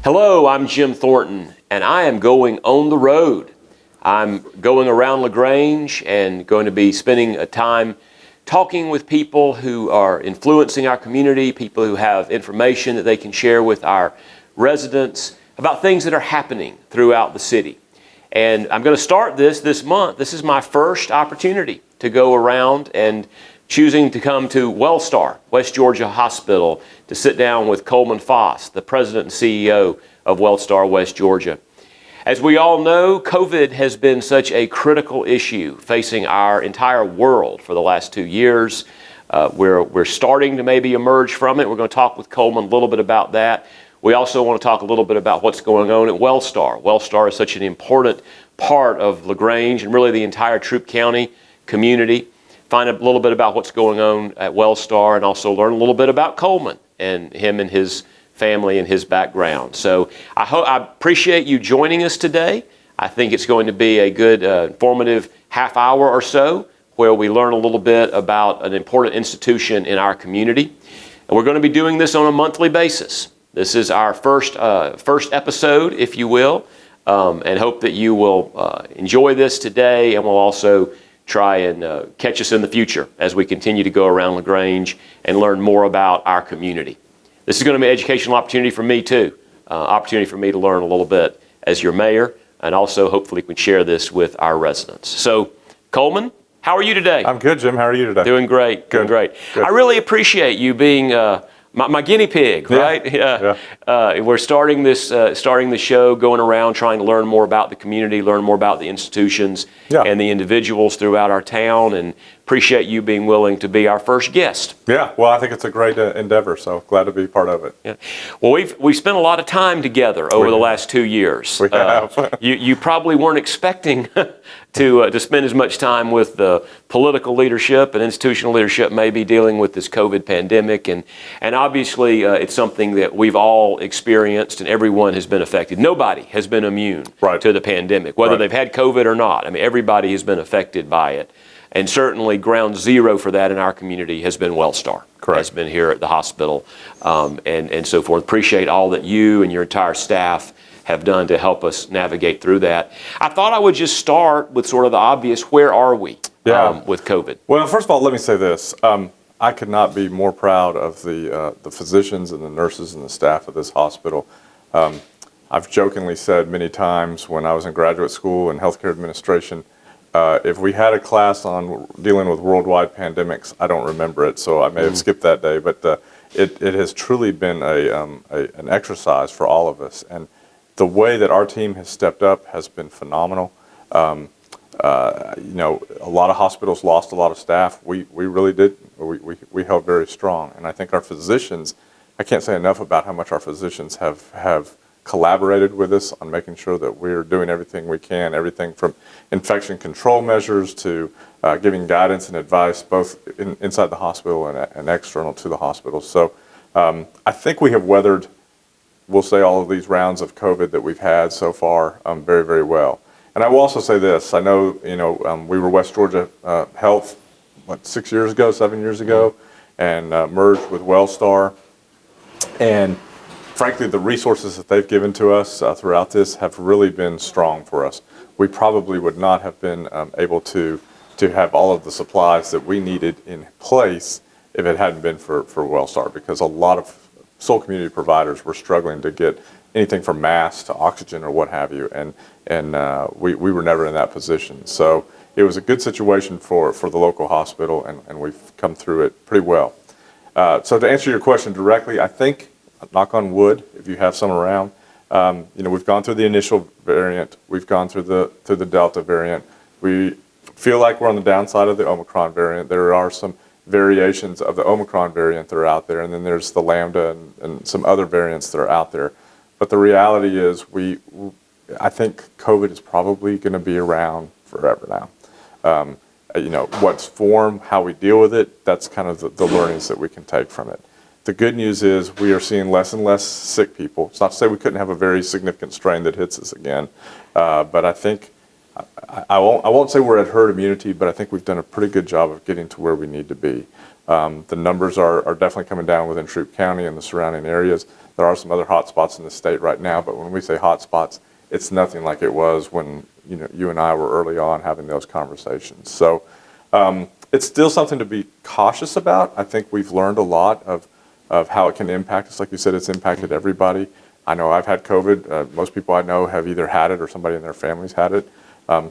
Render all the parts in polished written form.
Hello, I'm Jim Thornton, and I am going on the road. I'm going around LaGrange and going to be spending a time talking with people who are influencing our community, people who have information that they can share with our residents about things that are happening throughout the city. And I'm going to start this month. This is my first opportunity to go around and choosing to come to Wellstar, West Georgia Hospital, to sit down with Coleman Foss, the president and CEO of Wellstar, West Georgia. As we all know, COVID has been such a critical issue facing our entire world for the last 2 years. We're starting to maybe emerge from it. We're going to talk with Coleman a little bit about that. We also want to talk a little bit about what's going on at Wellstar. Wellstar is such an important part of LaGrange and really the entire Troup County community. Find a little bit about what's going on at Wellstar and also learn a little bit about Coleman and him and his family and his background. So I appreciate you joining us today. I think it's going to be a good informative half hour or so where we learn a little bit about an important institution in our community. And we're going to be doing this on a monthly basis. This is our first episode, if you will, and hope that you will enjoy this today, and we'll also try and catch us in the future as we continue to go around LaGrange and learn more about our community. This is going to be an educational opportunity for me too, opportunity for me to learn a little bit as your mayor, and also hopefully we can share this with our residents. So, Coleman, how are you today? I'm good, Jim. How are you today? Doing great. Good. Doing great. Good. I really appreciate you being my guinea pig, right? Yeah. We're starting the show, going around trying to learn more about the community, learn more about the institutions and the individuals throughout our town, and appreciate you being willing to be our first guest. Yeah, well, I think it's a great endeavor, so glad to be part of it. Yeah. Well, we've spent a lot of time together over the last 2 years. We have. You probably weren't expecting to spend as much time with the political leadership and institutional leadership, maybe dealing with this COVID pandemic, and obviously it's something that we've all experienced, and everyone has been affected. Nobody has been immune to the pandemic, whether they've had COVID or not. I mean, everybody has been affected by it. And certainly ground zero for that in our community has been Wellstar. Correct. Has been here at the hospital and so forth. Appreciate all that you and your entire staff have done to help us navigate through that. I thought I would just start with sort of the obvious, where are we with COVID? Well, first of all, let me say this. I could not be more proud of the physicians and the nurses and the staff of this hospital. I've jokingly said many times when I was in graduate school in healthcare administration, if we had a class on dealing with worldwide pandemics, I don't remember it, so I may have skipped that day. But it has truly been an exercise for all of us, and the way that our team has stepped up has been phenomenal. A lot of hospitals lost a lot of staff. We really did. We held very strong, and I think our physicians. I can't say enough about how much our physicians have collaborated with us on making sure that we're doing everything we can, everything from infection control measures to giving guidance and advice both inside the hospital and external to the hospital. So I think we have weathered, we'll say, all of these rounds of COVID that we've had so far very, very well. And I will also say this, I know, we were West Georgia Health, 7 years ago, and merged with Wellstar. And frankly, the resources that they've given to us throughout this have really been strong for us. We probably would not have been able to have all of the supplies that we needed in place if it hadn't been for Wellstar, because a lot of Soul community providers were struggling to get anything from masks to oxygen or what have you, and we were never in that position. So it was a good situation for the local hospital, and we've come through it pretty well. So to answer your question directly, I think, knock on wood, if you have some around, we've gone through the initial variant, we've gone through the Delta variant. We feel like we're on the downside of the Omicron variant. There are some variations of the Omicron variant that are out there, and then there's the Lambda and some other variants that are out there. But the reality is, I think COVID is probably going to be around forever now. What's form, how we deal with it, that's kind of the learnings that we can take from it. The good news is we are seeing less and less sick people. It's not to say we couldn't have a very significant strain that hits us again, but I think, I won't say we're at herd immunity, but I think we've done a pretty good job of getting to where we need to be. The numbers are definitely coming down within Troup County and the surrounding areas. There are some other hot spots in the state right now, but when we say hot spots, it's nothing like it was when you and I were early on having those conversations. So it's still something to be cautious about. I think we've learned a lot of how it can impact us. Like you said, it's impacted everybody. I know I've had COVID. Most people I know have either had it or somebody in their families had it.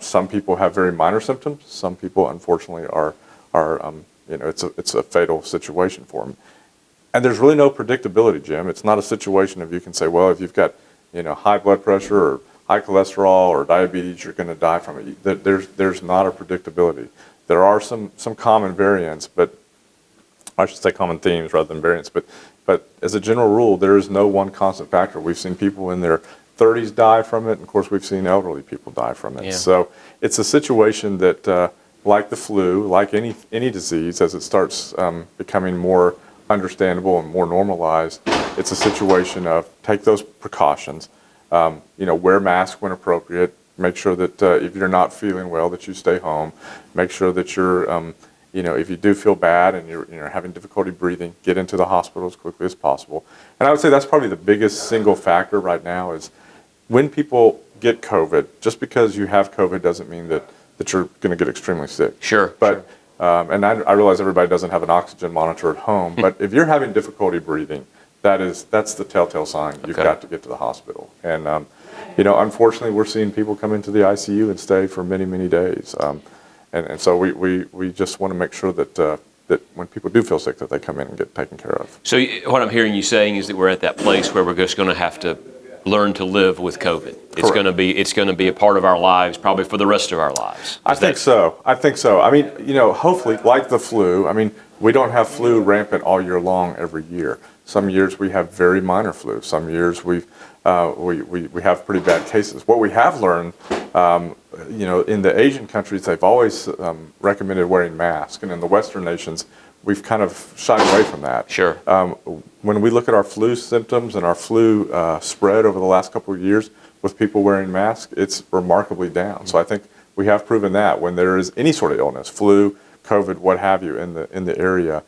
Some people have very minor symptoms. Some people, unfortunately, are it's a fatal situation for them. And there's really no predictability, Jim. It's not a situation of you can say, well, if you've got high blood pressure or high cholesterol or diabetes, you're going to die from it. There's not a predictability. There are some common variants, but I should say common themes rather than variants. But as a general rule, there is no one constant factor. We've seen people in their 30s die from it, and of course we've seen elderly people die from it. Yeah. So it's a situation that, like the flu, like any disease, as it starts becoming more understandable and more normalized, it's a situation of take those precautions. Wear masks when appropriate. Make sure that if you're not feeling well, that you stay home. Make sure that you're, if you do feel bad and you're having difficulty breathing, get into the hospital as quickly as possible. And I would say that's probably the biggest single factor right now is when people get COVID, just because you have COVID doesn't mean that you're going to get extremely sick. Sure. But, and I realize everybody doesn't have an oxygen monitor at home, but if you're having difficulty breathing, that's the telltale sign. You've got to get to the hospital. And, unfortunately, we're seeing people come into the ICU and stay for many, many days. And so we just want to make sure that when people do feel sick, that they come in and get taken care of. So what I'm hearing you saying is that we're at that place where we're just going to have to learn to live with COVID. It's going to be a part of our lives, probably for the rest of our lives. I think so. I mean, hopefully, like the flu. I mean, we don't have flu rampant all year long every year. Some years we have very minor flu. Some years we have pretty bad cases. What we have learned, in the Asian countries, they've always recommended wearing masks, and in the Western nations, we've kind of shied away from that. Sure. When we look at our flu symptoms and our flu spread over the last couple of years with people wearing masks, it's remarkably down. Mm-hmm. So I think we have proven that when there is any sort of illness, flu, COVID, what have you, in the area,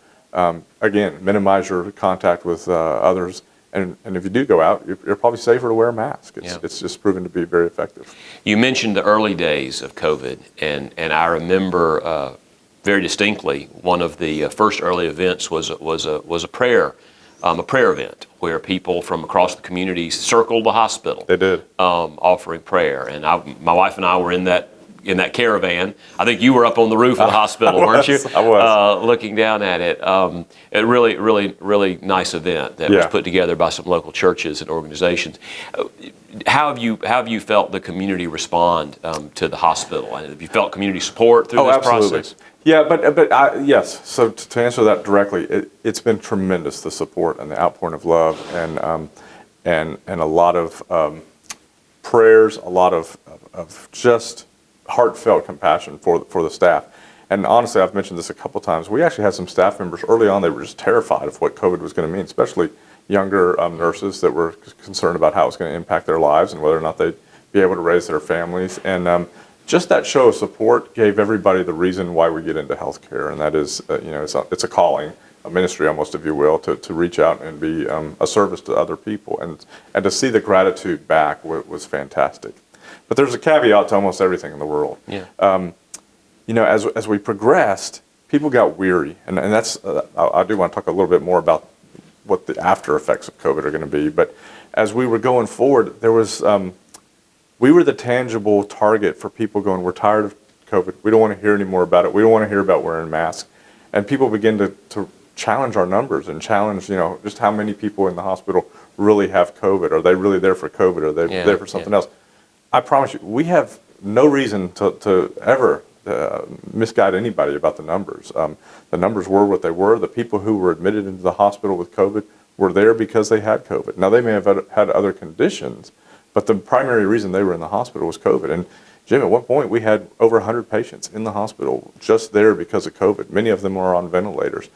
again, minimize your contact with others. And if you do go out, you're probably safer to wear a mask. It's just proven to be very effective. You mentioned the early days of COVID, and I remember very distinctly one of the first early events was a prayer event where people from across the community circled the hospital. They did, offering prayer, and my wife and I were in that caravan. I think you were up on the roof of the hospital, weren't you? I was. Looking down at it. A really, really, really nice event that was put together by some local churches and organizations. How have you felt the community respond to the hospital? And have you felt community support through this absolutely. process? Yeah, but yes. So to answer that directly, it's been tremendous, the support and the outpouring of love, and a lot of prayers, a lot of just heartfelt compassion for the staff. And honestly, I've mentioned this a couple times. We actually had some staff members early on, they were just terrified of what COVID was going to mean, especially younger nurses that were concerned about how it was going to impact their lives and whether or not they'd be able to raise their families. And just that show of support gave everybody the reason why we get into healthcare, and that is, it's a calling, a ministry almost, if you will, to reach out and be a service to other people. And to see the gratitude back was fantastic. But there's a caveat to almost everything in the world. Yeah. As we progressed, people got weary, and that's I do want to talk a little bit more about what the after effects of COVID are going to be. But as we were going forward, there was we were the tangible target for people going, we're tired of COVID. We don't want to hear any more about it. We don't want to hear about wearing masks. And people begin to challenge our numbers and challenge, just how many people in the hospital really have COVID. Are they really there for COVID? Are they there for something else? I promise you, we have no reason to ever misguide anybody about the numbers. The numbers were what they were. The people who were admitted into the hospital with COVID were there because they had COVID. Now, they may have had other conditions, but the primary reason they were in the hospital was COVID. And Jim, at one point, we had over 100 patients in the hospital just there because of COVID. Many of them were on ventilators.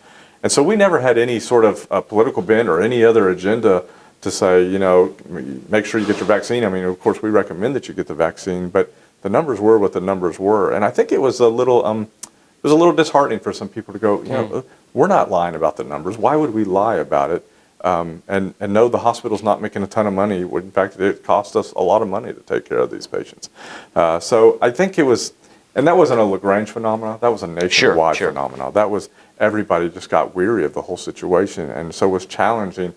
And so we never had any sort of political bent or any other agenda to say, make sure you get your vaccine. I mean, of course, we recommend that you get the vaccine, but the numbers were what the numbers were. And I think it was a little disheartening for some people to go, we're not lying about the numbers. Why would we lie about it? And no, the hospital's not making a ton of money. In fact, it cost us a lot of money to take care of these patients. So I think it was, and that wasn't a LaGrange phenomenon. That was a nationwide phenomenon. That was, everybody just got weary of the whole situation, and so was challenging,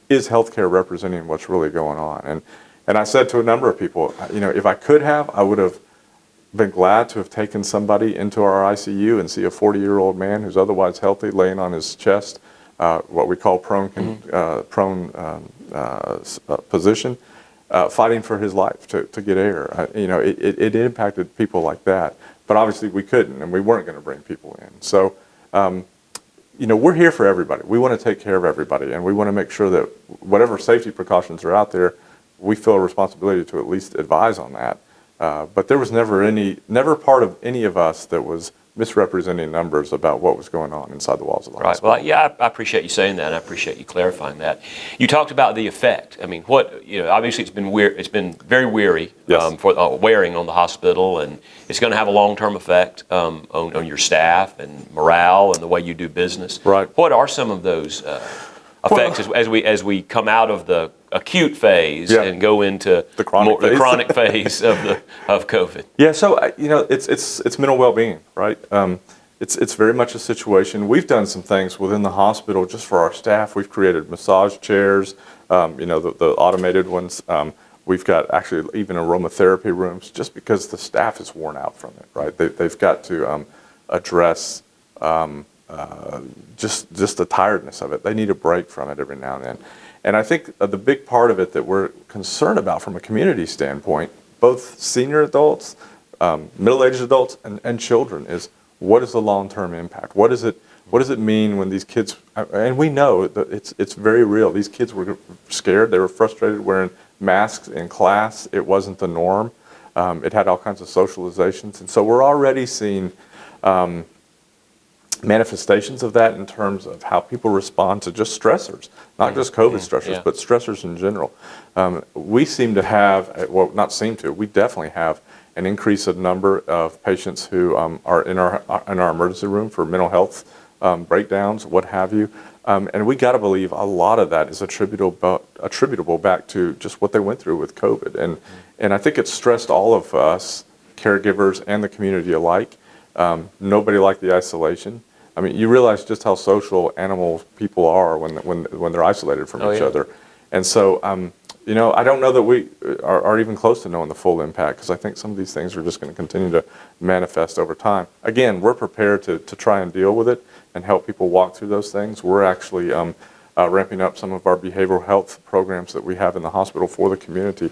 is healthcare representing what's really going on? And I said to a number of people, if I could have, I would have been glad to have taken somebody into our ICU and see a 40-year-old man who's otherwise healthy laying on his chest, what we call prone position, fighting for his life to get air. It impacted people like that. But obviously we couldn't, and we weren't going to bring people in. So, we're here for everybody. We want to take care of everybody, and we want to make sure that whatever safety precautions are out there, we feel a responsibility to at least advise on that. But there was never part of any of us that was misrepresenting numbers about what was going on inside the walls of the hospital. Well, yeah, I appreciate you saying that, and I appreciate you clarifying that. You talked about the effect. I mean, obviously it's been weird. It's been very weary for wearing on the hospital, and it's going to have a long-term effect on your staff and morale and the way you do business. Right. What are some of those effects as we come out of the acute phase and go into the chronic phase of COVID? Yeah, so it's mental well-being, right? It's very much a situation. We've done some things within the hospital just for our staff. We've created massage chairs, the automated ones. We've got actually even aromatherapy rooms, just because the staff is worn out from it, right? They've got to address just the tiredness of it. They need a break from it every now and then. And I think the big part of it that we're concerned about from a community standpoint, both senior adults, middle-aged adults, and children, is what is the long-term impact? What does it mean when these kids, and we know that it's very real. These kids were scared. They were frustrated wearing masks in class. It wasn't the norm. It had all kinds of socializations. And so we're already seeing manifestations of that in terms of how people respond to just stressors, not just COVID stressors, but stressors in general. We seem to have, we definitely have an increase of number of patients who are in our emergency room for mental health breakdowns, what have you. And we got to believe a lot of that is attributable back to just what they went through with COVID. And I think it stressed all of us, caregivers and the community alike. Nobody liked the isolation. I mean, you realize just how social people are when they're isolated from each other. And so, I don't know that we are even close to knowing the full impact, because I think some of these things are just going to continue to manifest over time. Again, we're prepared to try and deal with it and help people walk through those things. We're actually ramping up some of our behavioral health programs that we have in the hospital for the community,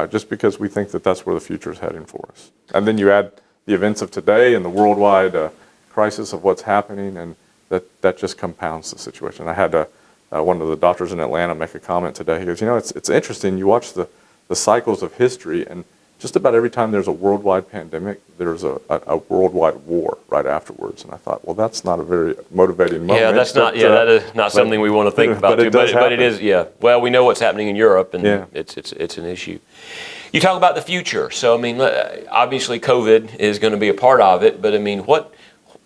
just because we think that that's where the future is heading for us. And then you add the events of today and the worldwide crisis of what's happening, and that just compounds the situation. I had one of the doctors in Atlanta make a comment today. He goes, it's interesting. You watch the cycles of history, and just about every time there's a worldwide pandemic, there's a worldwide war right afterwards. And I thought, well, that's not a very motivating moment. Yeah, that is not something we want to think about. But it is. Yeah. Well, we know what's happening in Europe, and it's an issue. You talk about the future. So I mean, obviously COVID is going to be a part of it. But I mean, what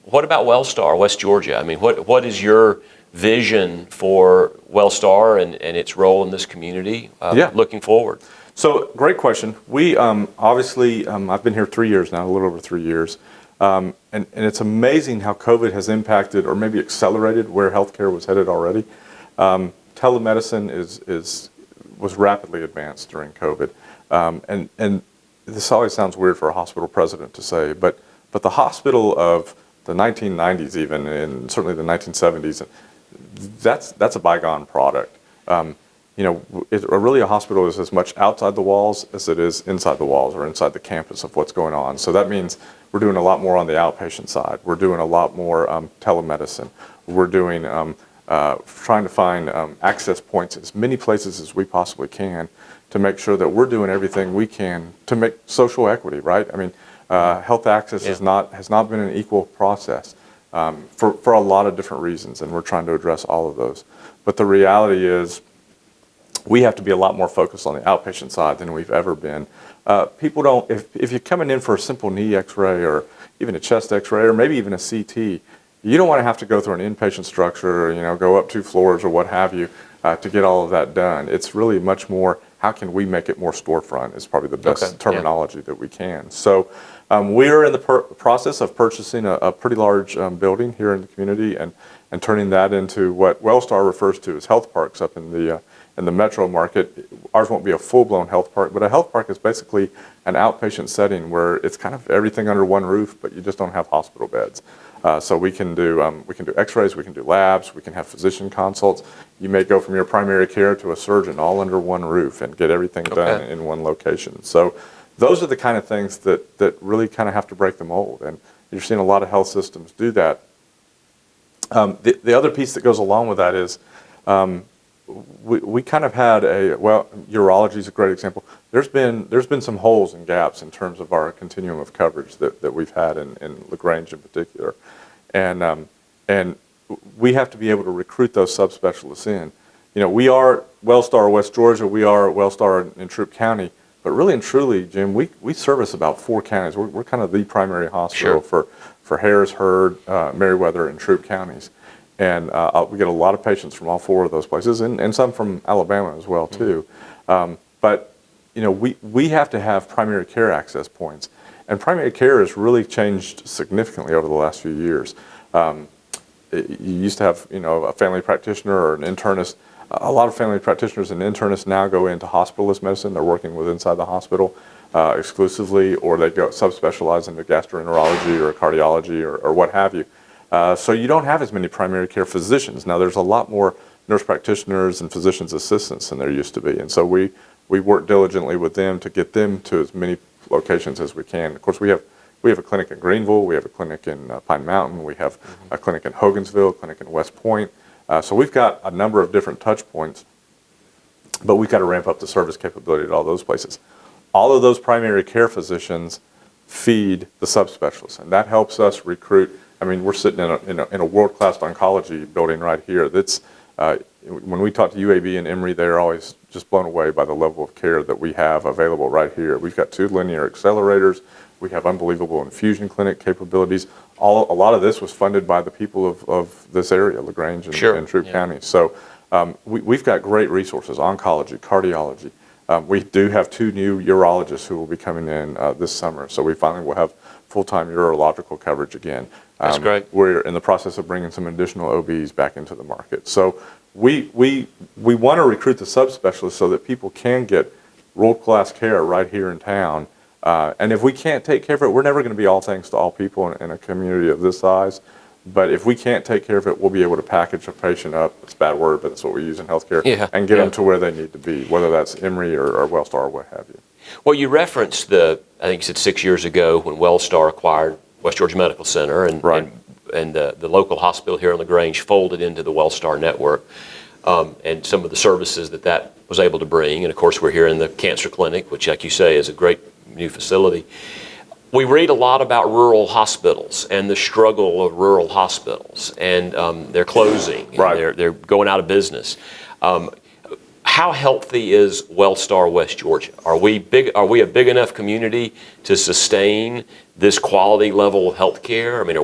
about Wellstar, West Georgia? I mean, what is your vision for Wellstar and its role in this community looking forward? So, great question. We obviously, I've been here 3 years now, a little over 3 years, and it's amazing how COVID has impacted or maybe accelerated where healthcare was headed already. Telemedicine was rapidly advanced during COVID, and this always sounds weird for a hospital president to say, but the hospital of the 1990s, even, and certainly the 1970s, that's a bygone product. Really a hospital is as much outside the walls as it is inside the walls or inside the campus of what's going on. So that means we're doing a lot more on the outpatient side. We're doing a lot more telemedicine. We're doing trying to find access points as many places as we possibly can to make sure that we're doing everything we can to make social equity, right? I mean, health access has not been an equal process for a lot of different reasons, and we're trying to address all of those. But the reality is, we have to be a lot more focused on the outpatient side than we've ever been. People don't, if you're coming in for a simple knee x-ray or even a chest x-ray or maybe even a CT, You don't want to have to go through an inpatient structure, go up 2 floors or what have you to get all of that done. It's really much more, how can we make it more storefront is probably the best terminology that we can. So we're in the process of purchasing a pretty large building here in the community and turning that into what Wellstar refers to as health parks up in the metro market. Ours won't be a full-blown health park, but a health park is basically an outpatient setting where it's kind of everything under one roof, but you just don't have hospital beds. So we can do x-rays, we can do labs, we can have physician consults. You may go from your primary care to a surgeon all under one roof and get everything done in one location. So those are the kind of things that really kind of have to break the mold. And you're seeing a lot of health systems do that. The other piece that goes along with that is we kind of had urology is a great example. There's been some holes and gaps in terms of our continuum of coverage that we've had in LaGrange in particular, and we have to be able to recruit those subspecialists in. We are Wellstar West Georgia, we are Wellstar in Troup County, but really and truly, Jim, we service about 4 counties. We're kind of the primary hospital for Harris, Heard, Meriwether, and Troup counties. And we get a lot of patients from all 4 of those places, and some from Alabama as well too. But we have to have primary care access points, and primary care has really changed significantly over the last few years. You used to have a family practitioner or an internist. A lot of family practitioners and internists now go into hospitalist medicine. They're working with inside the hospital exclusively, or they go subspecialize into gastroenterology or cardiology or what have you. So you don't have as many primary care physicians. Now there's a lot more nurse practitioners and physician's assistants than there used to be. And so we work diligently with them to get them to as many locations as we can. Of course, we have a clinic in Greenville, we have a clinic in Pine Mountain, we have a clinic in Hogansville, a clinic in West Point. So we've got a number of different touch points, but we've got to ramp up the service capability at all those places. All of those primary care physicians feed the subspecialists, and that helps us recruit. I mean, we're sitting in a world-class oncology building right here. That's when we talk to UAB and Emory, they're always just blown away by the level of care that we have available right here. We've got 2 linear accelerators. We have unbelievable infusion clinic capabilities. A lot of this was funded by the people of this area, LaGrange and Troup County. So we've got great resources: oncology, cardiology. We do have 2 new urologists who will be coming in this summer. So we finally will have full-time urological coverage again. That's great. We're in the process of bringing some additional OBs back into the market. So we want to recruit the subspecialists so that people can get world-class care right here in town. And if we can't take care of it, we're never going to be all things to all people in a community of this size. But if we can't take care of it, we'll be able to package a patient up. It's a bad word, but it's what we use in healthcare, and get them to where they need to be, whether that's Emory or Wellstar or what have you. Well, you referenced I think you said 6 years ago when Wellstar acquired West Georgia Medical Center, and the local hospital here in LaGrange folded into the Wellstar network, and some of the services that was able to bring. And of course, we're here in the cancer clinic, which, like you say, is a great new facility. We read a lot about rural hospitals and the struggle of rural hospitals, and they're closing, and they're going out of business. How healthy is Wellstar West Georgia? Are we a big enough community to sustain this quality level of health care? I mean,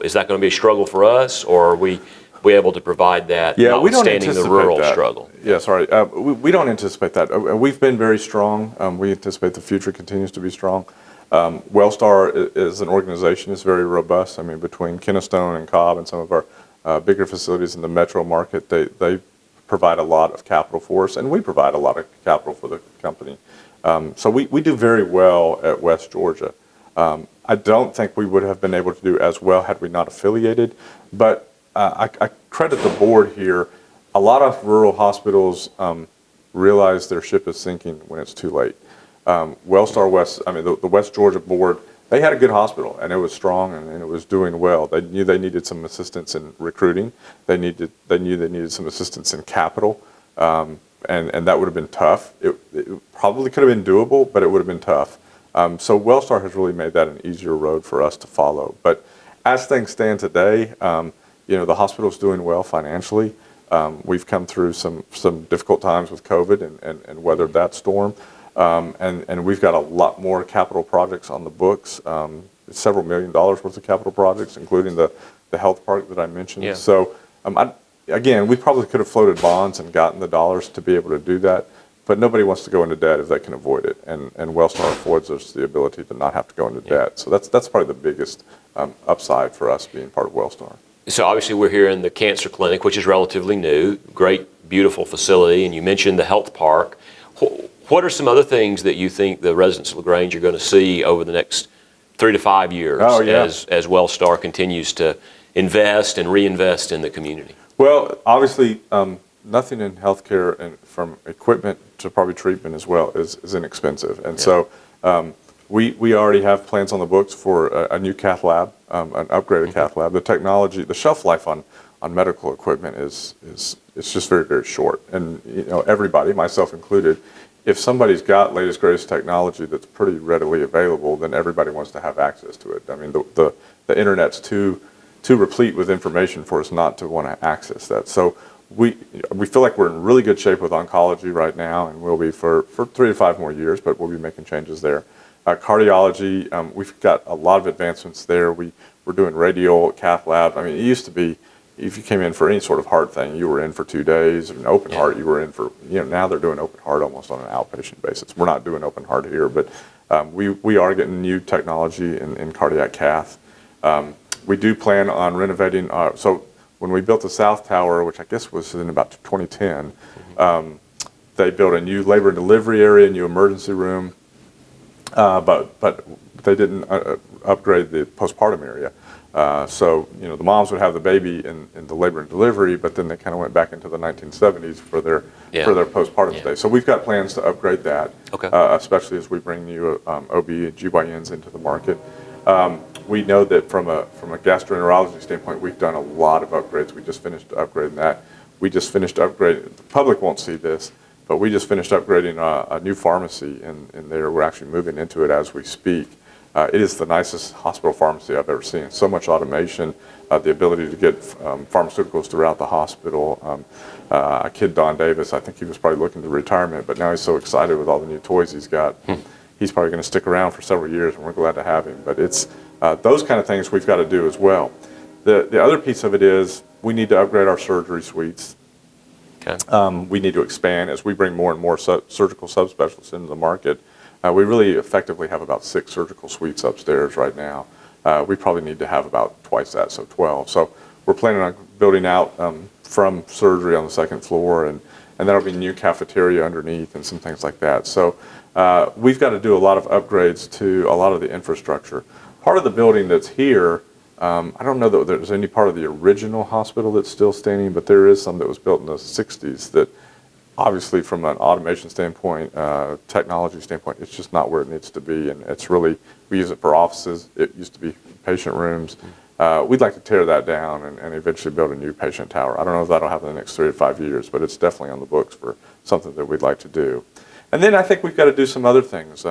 is that going to be a struggle for us, or are we able to provide that, notwithstanding the rural struggle? Yeah, sorry. We don't anticipate that. We've been very strong. We anticipate the future continues to be strong. Wellstar as an organization is very robust. I mean, between Kennestone and Cobb and some of our bigger facilities in the metro market, they provide a lot of capital for us, and we provide a lot of capital for the company. So we do very well at West Georgia. I don't think we would have been able to do as well had we not affiliated, but I credit the board here. A lot of rural hospitals realize their ship is sinking when it's too late. Wellstar West, the West Georgia board, they had a good hospital, and it was strong, and it was doing well. They knew they needed some assistance in recruiting. They knew they needed some assistance in capital, and that would have been tough. It probably could have been doable, but it would have been tough. So Wellstar has really made that an easier road for us to follow. But as things stand today, the hospital's doing well financially. We've come through some difficult times with COVID and weathered that storm. And we've got a lot more capital projects on the books, several $1 million worth of capital projects, including the the health park that I mentioned. Yeah. So again, we probably could have floated bonds and gotten the dollars to be able to do that, but nobody wants to go into debt if they can avoid it, and Wellstar affords us the ability to not have to go into debt. So that's probably the biggest upside for us being part of Wellstar. So obviously we're here in the cancer clinic, which is relatively new, great, beautiful facility, and you mentioned the health park. What are some other things that you think the residents of LaGrange are going to see over the next 3 to 5 years as Wellstar continues to invest and reinvest in the community? Well, obviously, nothing in healthcare, and from equipment to probably treatment as well, is inexpensive. And so we already have plans on the books for a new cath lab, an upgraded cath lab. The technology, the shelf life on medical equipment is just very, very short. And everybody, myself included, if somebody's got latest, greatest technology that's pretty readily available, then everybody wants to have access to it. I mean, the internet's too replete with information for us not to want to access that. So we feel like we're in really good shape with oncology right now, and we'll be for 3 to 5 more years, but we'll be making changes there. Cardiology, we've got a lot of advancements there. We're doing radial, cath lab. I mean, it used to be, if you came in for any sort of heart thing, you were in for 2 days. An open heart, you were in for, now they're doing open heart almost on an outpatient basis. We're not doing open heart here, but we are getting new technology in cardiac cath. We do plan on renovating, so when we built the South Tower, which I guess was in about 2010, they built a new labor and delivery area, a new emergency room, but they didn't upgrade the postpartum area. So the moms would have the baby in the labor and delivery, but then they kind of went back into the 1970s for their postpartum stay. So we've got plans to upgrade that, especially as we bring new OB and GYNs into the market. We know that from a gastroenterology standpoint, we've done a lot of upgrades. We just finished upgrading that. We just finished upgrading. The public won't see this, but we just finished upgrading a new pharmacy in there. We're actually moving into it as we speak. It is the nicest hospital pharmacy I've ever seen. So much automation, the ability to get pharmaceuticals throughout the hospital. A kid, Don Davis, I think he was probably looking to retirement, but now he's so excited with all the new toys he's got. He's probably going to stick around for several years, and we're glad to have him. But it's those kind of things we've got to do as well. The other piece of it is we need to upgrade our surgery suites. We need to expand as we bring more and more surgical subspecialists into the market. We really effectively have about 6 surgical suites upstairs right now. We probably need to have about twice that, so 12. So we're planning on building out from surgery on the 2nd floor, and that'll be new cafeteria underneath and some things like that. So we've got to do a lot of upgrades to a lot of the infrastructure. Part of the building that's here, I don't know that there's any part of the original hospital that's still standing, but there is some that was built in the 60s that obviously from an automation standpoint, technology standpoint, it's just not where it needs to be. And it's really, we use it for offices. It used to be patient rooms. We'd like to tear that down and eventually build a new patient tower. I don't know if that'll happen in the next 3 to 5 years, but it's definitely on the books for something that we'd like to do. And then I think we've got to do some other things.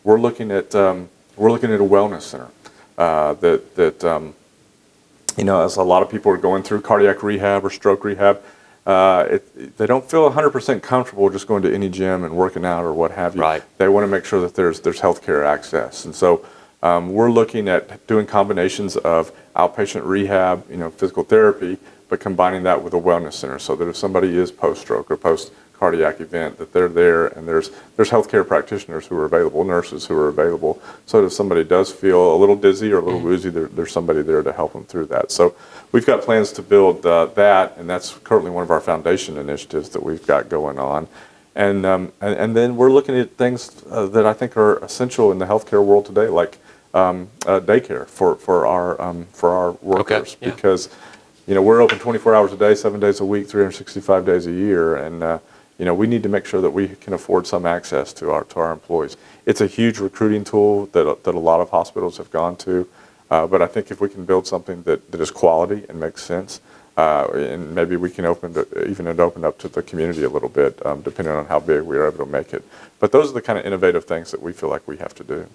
We're looking at a wellness center as a lot of people are going through cardiac rehab or stroke rehab. They don't feel 100% comfortable just going to any gym and working out or what have you. Right. They want to make sure that there's healthcare access, and so we're looking at doing combinations of outpatient rehab, physical therapy, but combining that with a wellness center, so that if somebody is post-stroke or post-cardiac event, that they're there, and there's healthcare practitioners who are available, nurses who are available, so that if somebody does feel a little dizzy or a little woozy, there's somebody there to help them through that. So we've got plans to build that, and that's currently one of our foundation initiatives that we've got going on. And then we're looking at things that I think are essential in the healthcare world today, like daycare for our workers, because we're open 24 hours a day, 7 days a week, 365 days a year, and we need to make sure that we can afford some access to our employees. It's a huge recruiting tool that a lot of hospitals have gone to, but I think if we can build something that is quality and makes sense, and maybe we can open up to the community a little bit, depending on how big we are able to make it. But those are the kind of innovative things that we feel like we have to do.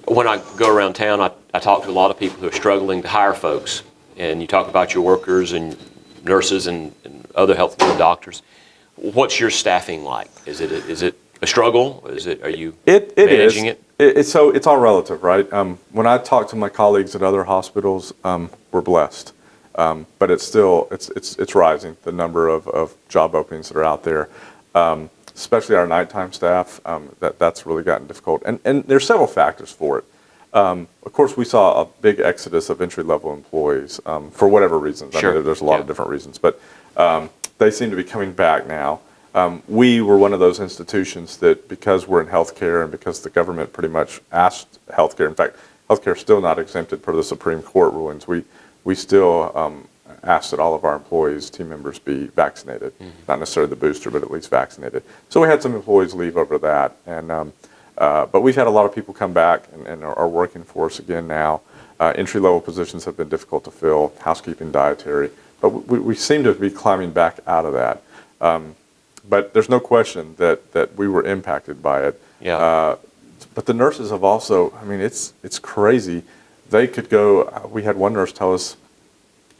When I go around town, I talk to a lot of people who are struggling to hire folks, and you talk about your workers and nurses and other health doctors. What's your staffing like? Is it a struggle? Are you managing it? So it's all relative, right? When I talk to my colleagues at other hospitals, we're blessed. But it's still, it's rising, the number of job openings that are out there. Especially our nighttime staff, that's really gotten difficult. And there's several factors for it. Of course, we saw a big exodus of entry-level employees for whatever reasons. Sure. I mean, there's a lot of different reasons, but they seem to be coming back now. We were one of those institutions that, because we're in healthcare and because the government pretty much asked healthcare, in fact, healthcare is still not exempted per the Supreme Court rulings, we still asked that all of our employees, team members, be vaccinated. Not necessarily the booster, but at least vaccinated. So we had some employees leave over that, but we've had a lot of people come back and are working for us again now. Entry-level positions have been difficult to fill, housekeeping, dietary, but we seem to be climbing back out of that. But there's no question that we were impacted by it. Yeah. But the nurses have also, I mean, it's crazy. They could go, we had one nurse tell us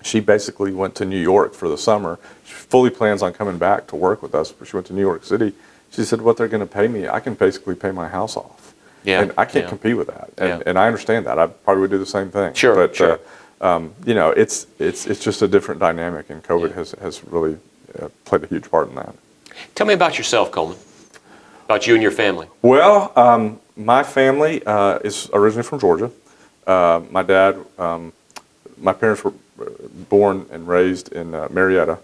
she basically went to New York for the summer. She fully plans on coming back to work with us, but she went to New York City. She said, what they're going to pay me, I can basically pay my house off. Yeah. And I can't compete with that. And I understand that. I probably would do the same thing. Sure, but, sure. You know, it's just a different dynamic, and COVID has really played a huge part in that. Tell me about yourself, Coleman, about you and your family. Well, my family is originally from Georgia. My dad, my parents were born and raised in Marietta,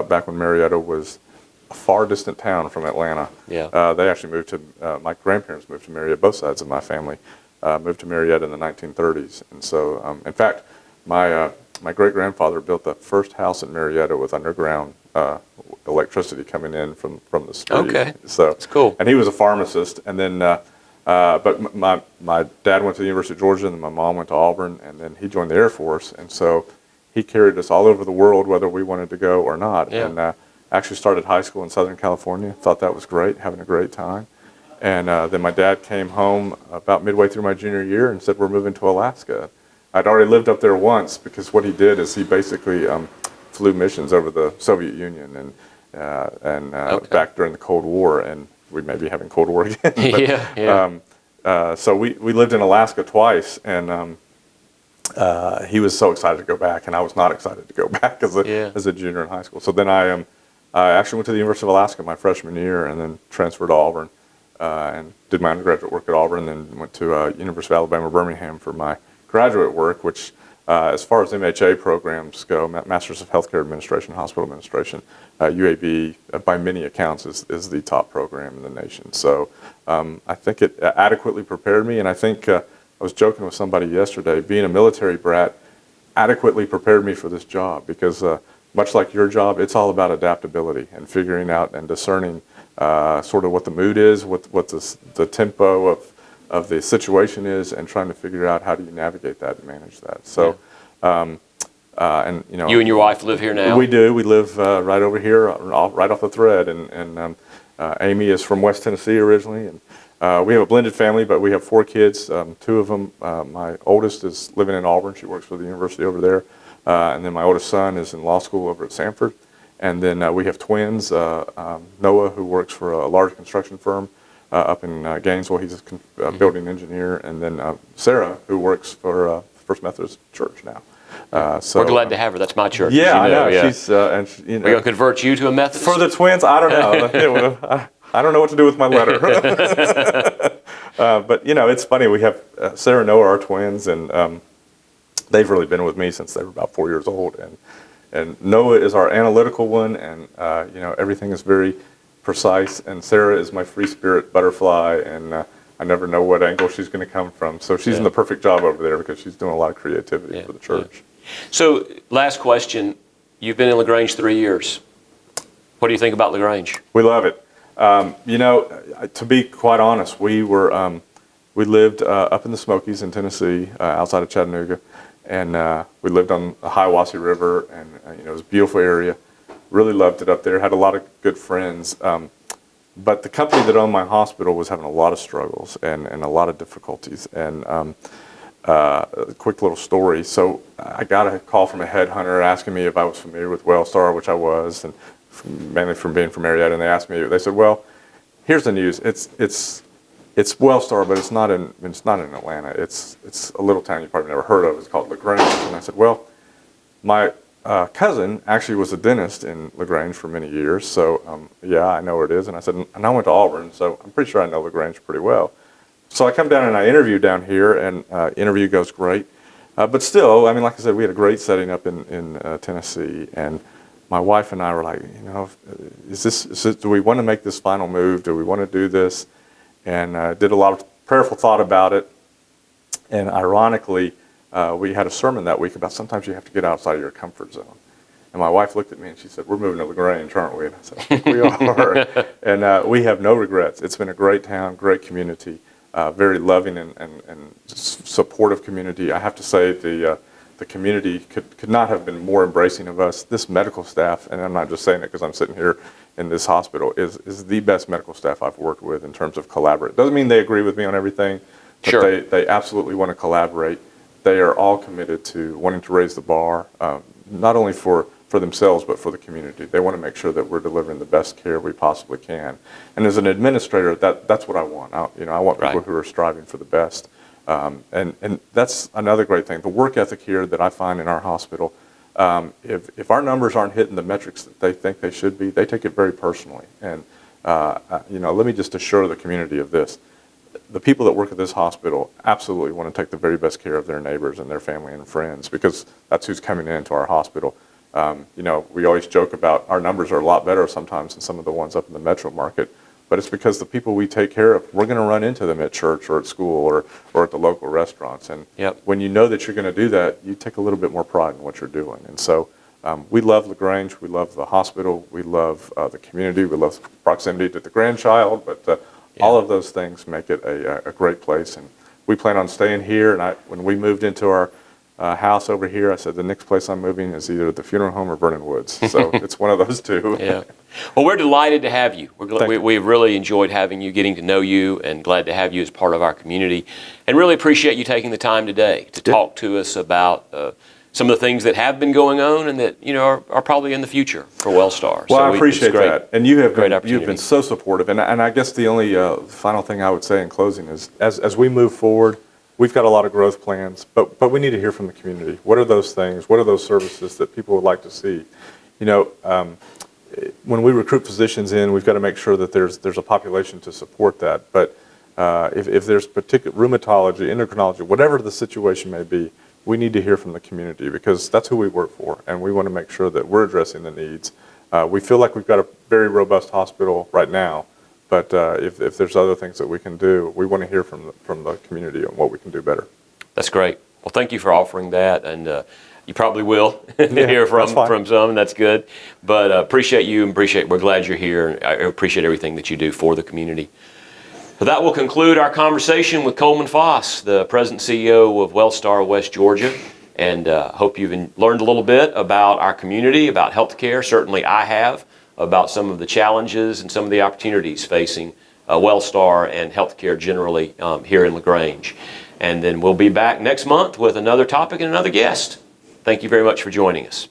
back when Marietta was a far distant town from Atlanta. Yeah. They actually moved to, my grandparents moved to Marietta, both sides of my family moved to Marietta in the 1930s. And so, in fact, my great-grandfather built the first house in Marietta with underground electricity coming in from the street. Okay, so that's cool. And he was a pharmacist, and then, but my dad went to the University of Georgia, and then my mom went to Auburn, and then he joined the Air Force, and so he carried us all over the world, whether we wanted to go or not. Yeah. And actually started high school in Southern California. Thought that was great, having a great time. And then my dad came home about midway through my junior year and said, we're moving to Alaska. I'd already lived up there once, because what he did is he basically flew missions over the Soviet Union and back during the Cold War, and we may be having Cold War again. But, so we lived in Alaska twice, and he was so excited to go back, and I was not excited to go back as a junior in high school. So then I actually went to the University of Alaska my freshman year, and then transferred to Auburn and did my undergraduate work at Auburn, and then went to University of Alabama, Birmingham for my graduate work, which as far as MHA programs go, Masters of Healthcare Administration, Hospital Administration, UAB, by many accounts, is the top program in the nation. So I think it adequately prepared me, and I think I was joking with somebody yesterday, being a military brat adequately prepared me for this job, because much like your job, it's all about adaptability and figuring out and discerning sort of what the mood is, what the tempo of the situation is, and trying to figure out how do you navigate that and manage that. So, and you know, You and your wife live here now? we do. We live right over here, right off the thread, and Amy is from West Tennessee originally, and we have a blended family, but we have 4 kids. 2 of them, my oldest is living in Auburn. She works for the university over there, and then my oldest son is in law school over at Samford. And then we have twins, Noah, who works for a large construction firm up in Gainesville. He's a building engineer. And then Sarah, who works for First Methodist Church now. So, We're glad to have her. That's my church. Yeah, you know, I know. yeah. She's, and she, you know, We're going to convert you to a Methodist? for the twins, I don't know. I don't know what to do with my letter. But, you know, it's funny. We have Sarah and Noah, our twins, and they've really been with me since they were about 4 years old. And Noah is our analytical one, and you know, everything is very precise. And Sarah is my free spirit butterfly, and I never know what angle she's going to come from. So she's in the perfect job over there, because she's doing a lot of creativity for the church. So, last question. You've been in LaGrange 3 years. What do you think about LaGrange? We love it. You know, to be quite honest, we lived up in the Smokies in Tennessee, outside of Chattanooga. And we lived on the Hiawassee River, and you know, it was a beautiful area. Really loved it up there. Had a lot of good friends. But the company that owned my hospital was having a lot of struggles and a lot of difficulties. And a quick little story. So I got a call from a headhunter asking me if I was familiar with Wellstar, which I was, and mainly from being from Marietta. And they asked me. They said, "Well, here's the news. It's Wellstar, but it's not in Atlanta. It's a little town you probably never heard of. It's called LaGrange." And I said, "Well, my cousin actually was a dentist in LaGrange for many years, so yeah, I know where it is. And I said, and I went to Auburn, so I'm pretty sure I know LaGrange pretty well. So I come down and I interview down here, and interview goes great. But still, I mean, like I said, we had a great setting up in Tennessee, and my wife and I were like, do we want to make this final move? Do we want to do this? And did a lot of prayerful thought about it. And ironically, we had a sermon that week about sometimes you have to get outside of your comfort zone. And my wife looked at me and she said, "We're moving to LaGrange, aren't we?" And I said, "I think we are." And we have no regrets. It's been a great town, great community, very loving and supportive community. I have to say the community could not have been more embracing of us. This medical staff, and I'm not just saying it because I'm sitting here in this hospital, is the best medical staff I've worked with in terms of collaborate. Doesn't mean they agree with me on everything, but sure. they absolutely want to collaborate. They are all committed to wanting to raise the bar, not only for themselves, but for the community. They want to make sure that we're delivering the best care we possibly can. And as an administrator, that's what I want. I want people who are striving for the best. And that's another great thing. The work ethic here that I find in our hospital, if our numbers aren't hitting the metrics that they think they should be, they take it very personally. And let me just assure the community of this. The people that work at this hospital absolutely want to take the very best care of their neighbors and their family and friends, because that's who's coming into our hospital. We always joke about our numbers are a lot better sometimes than some of the ones up in the metro market, but it's because the people we take care of, we're going to run into them at church or at school or at the local restaurants. And when you know that you're going to do that, you take a little bit more pride in what you're doing. And so we love LaGrange, we love the hospital, we love the community, we love proximity to the grandchild, but all of those things make it a great place. And we plan on staying here. And when we moved into our house over here, I said the next place I'm moving is either the funeral home or Vernon Woods. So it's one of those two. Yeah. Well, we're delighted to have you. We've really enjoyed having you, getting to know you, and glad to have you as part of our community. And really appreciate you taking the time today to talk to us about some of the things that have been going on and that are probably in the future for Wellstar. Well, I appreciate that, and you've been so supportive. And I guess the only final thing I would say in closing is, as we move forward, we've got a lot of growth plans, but we need to hear from the community. What are those things? What are those services that people would like to see? When we recruit physicians in, we've got to make sure that there's a population to support that. But if there's particular rheumatology, endocrinology, whatever the situation may be, we need to hear from the community, because that's who we work for, and we want to make sure that we're addressing the needs. We feel like we've got a very robust hospital right now, but if there's other things that we can do, we want to hear from the community on what we can do better. That's great. Well, thank you for offering that, and you probably will hear from some, and that's good. But appreciate you, and we're glad you're here, and I appreciate everything that you do for the community. So that will conclude our conversation with Coleman Foss, the President and CEO of Wellstar West Georgia. And hope you've learned a little bit about our community, about healthcare. Certainly I have, about some of the challenges and some of the opportunities facing Wellstar and healthcare generally here in LaGrange. And then we'll be back next month with another topic and another guest. Thank you very much for joining us.